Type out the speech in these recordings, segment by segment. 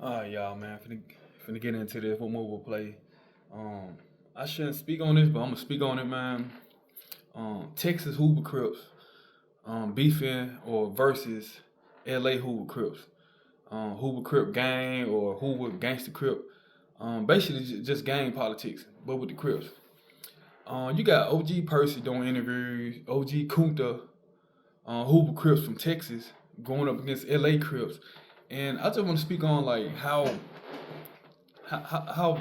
Alright, y'all, man. Finna get into this. What move we'll play? Um, I shouldn't speak on this, but I'm gonna speak on it, man. Texas Hoover Crips, beefing or versus LA Hoover Crips. Hoover Crip gang or Hoover Gangster Crip. Basically just gang politics, but with the Crips. You got OG Percy doing interviews, OG Kunta, Hoover Crips from Texas going up against LA Crips. And I just want to speak on like how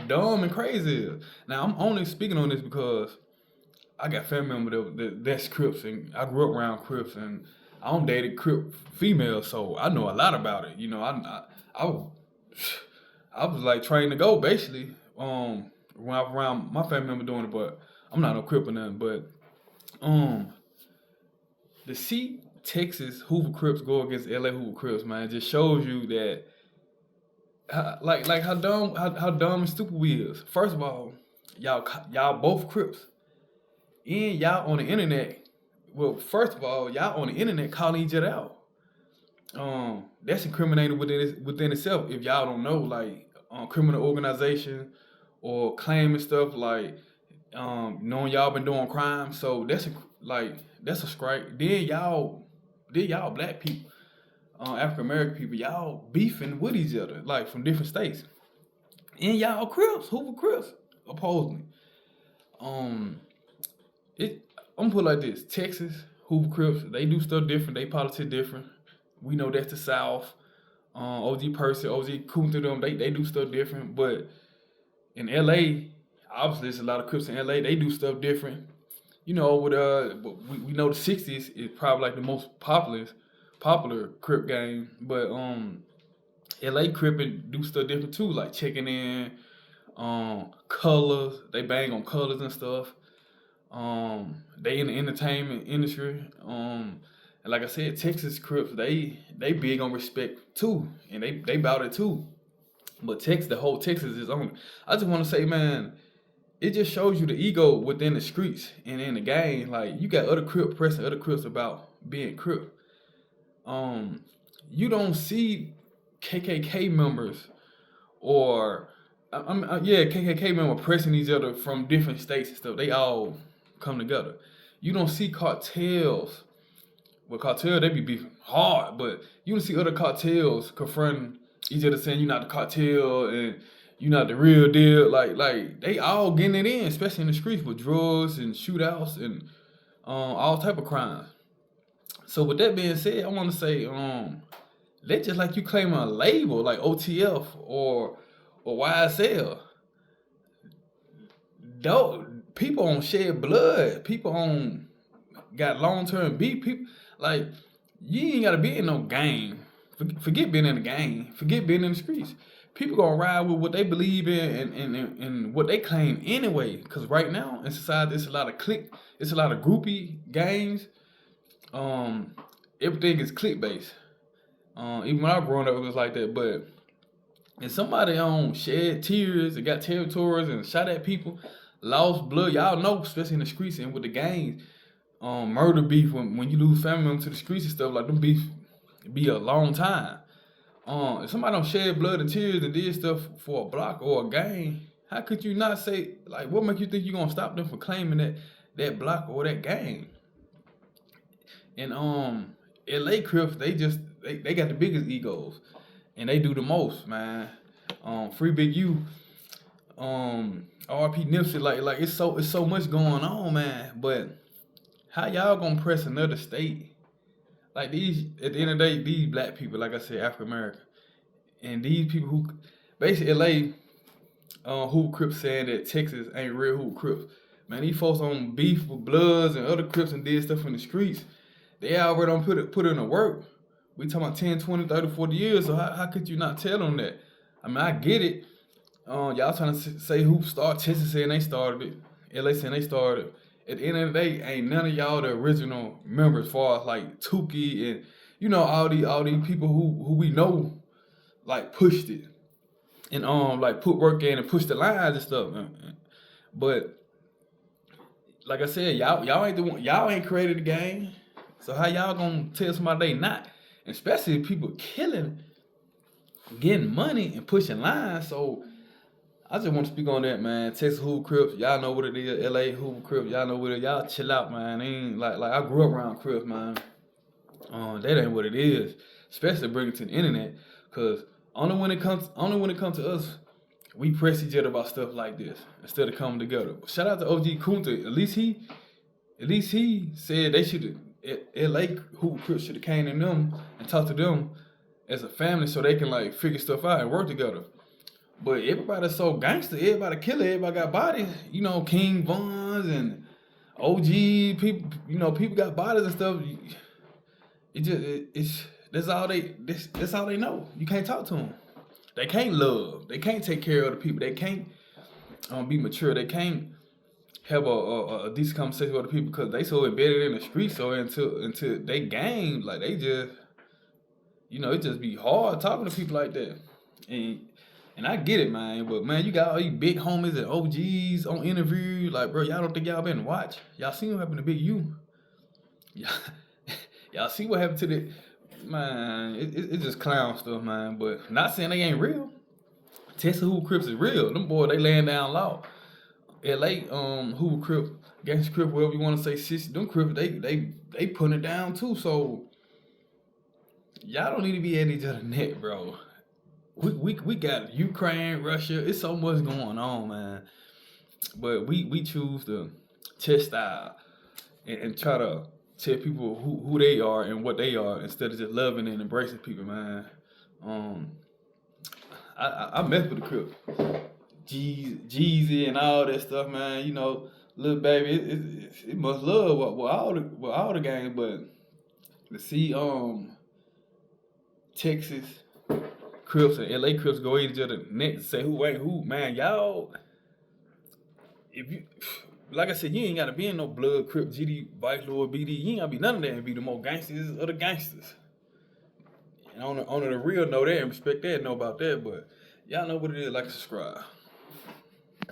dumb and crazy it is. Now I'm only speaking on this because I got family member that's Crips and I grew up around Crips and I don't dated Crip females, so I know a lot about it. I was I was like trained to go basically. When I was around my family member doing it, but I'm not no Crip or nothing. But um, to see Texas Hoover Crips go against LA Hoover Crips, man, it just shows you that like how dumb and stupid we is. First of all, y'all both Crips, and y'all on the internet. Well, first of all, y'all on the internet calling each other out. That's incriminating within itself. If y'all don't know, like criminal organization or claiming stuff like knowing y'all been doing crime. So that's a strike. Then y'all black people, African American people, y'all beefing with each other like from different states. And y'all Crips, Hoover Crips, opposing. Um, it. I'm gonna put it like this: Texas, Hoover Crips, they do stuff different. They politics different. We know that's the South. OG Percy, OG Kunta, them, they do stuff different. But in LA, obviously, there's a lot of Crips in LA. They do stuff different. We know the '60s is probably like the most popular Crip game, but LA Crippin do stuff different too, like checking in, colors. They bang on colors and stuff. They in the entertainment industry. And like I said, Texas Crips, they big on respect too, and they bout it too. But the whole Texas is on it. I just want to say, man, it just shows you the ego within the streets and in the game. Like you got other Crip pressing other Crips about being Crip. Um, you don't see KKK members or yeah, KKK members pressing each other from different states and stuff. They all come together. You don't see cartels. Well, cartel they be beefing hard, but you don't see other cartels confronting each other saying you're not the cartel and you're not the real deal. Like they all getting it in, especially in the streets with drugs and shootouts and all type of crimes. So with that being said, I want to say they just like you claiming a label like OTF or YSL. Though people on shed blood, people on got long term beef. People like you ain't gotta be in no game. Forget being in the game. Forget being in the streets. People gonna ride with what they believe in and what they claim anyway. Cause right now in society, it's a lot of click. It's a lot of groupie gangs. Um, Everything is click based. Even when I was growing up, it was like that. But if somebody shed tears and got territories and shot at people, lost blood, y'all know, especially in the streets and with the gangs, murder beef when you lose family members to the streets and stuff like them beef be a long time. If somebody don't shed blood and tears and did stuff for a block or a gang, how could you not say like what make you think you gonna stop them from claiming that block or that gang? And LA Crips, they got the biggest egos and they do the most, man. Free Big U, RP Nipsey, like it's so much going on, man. But how y'all gonna press another state? Like these, at the end of the day, these black people, like I said, African American, and these people who basically LA, Hoover Crips saying that Texas ain't real Hoover Crips. Man, these folks on beef with Bloods and other Crips and did stuff in the streets. They already don't put in the work. We talking about 10, 20, 30, 40 years, so how could you not tell them that? I mean, I get it. Y'all trying to say who started, Texas saying they started it, LA saying they started it. At the end of the day, ain't none of y'all the original members as far as like Tukey and all these people who we know like pushed it and like put work in and pushed the lines and stuff. But like I said, y'all ain't the one. Y'all ain't created the game. So how y'all gonna tell somebody they not? Especially if people killing getting money and pushing lines. So I just want to speak on that, man. Texas Hoover Crips, y'all know what it is. LA Hoover Crips, y'all know what it is. Y'all chill out, man. It ain't like I grew up around Crips, man. That ain't what it is. Especially bringing it to the internet, cause only when it comes to us, we press each other about stuff like this instead of coming together. Shout out to OG Kunta. At least he said they should have. LA Hoover Crips should have came to them and talked to them as a family so they can like figure stuff out and work together. But everybody's so gangster. Everybody killer. Everybody got bodies. King Vons and OG people. People got bodies and stuff. It's that's all they know. You can't talk to them. They can't love. They can't take care of the people. They can't be mature. They can't have a decent conversation with other people because they so embedded in the street. So until they game, like they just it just be hard talking to people like that. And I get it, man. But man, you got all these big homies and OGs on interview. Like, bro, y'all don't think y'all been watch? Y'all seen what happened to Big U? Y'all see what happened to the man? It's just clown stuff, man. But not saying they ain't real. Texas Hoover Crips is real. Them boys, they laying down law. LA Hoover Crip, Gangsta Crip, whatever you want to say, them Crips, they putting it down too. So y'all don't need to be at each other's neck, bro. We got Ukraine, Russia. It's so much going on, man. But we choose to chastise and try to tell people who they are and what they are instead of just loving and embracing people, man. I mess with the Crips, Jeezy and all that stuff, man. Little baby, it must love with all the gangs, but to see Texas Crips and LA Crips go at each other neck and say who ain't who, man. Y'all, if you like I said, you ain't gotta be in no blood, Crip, GD, Vice Lord, BD. You ain't gotta be none of that and be the more gangsters of the gangsters. And on the real know that and respect that, know about that, but y'all know what it is, like and subscribe.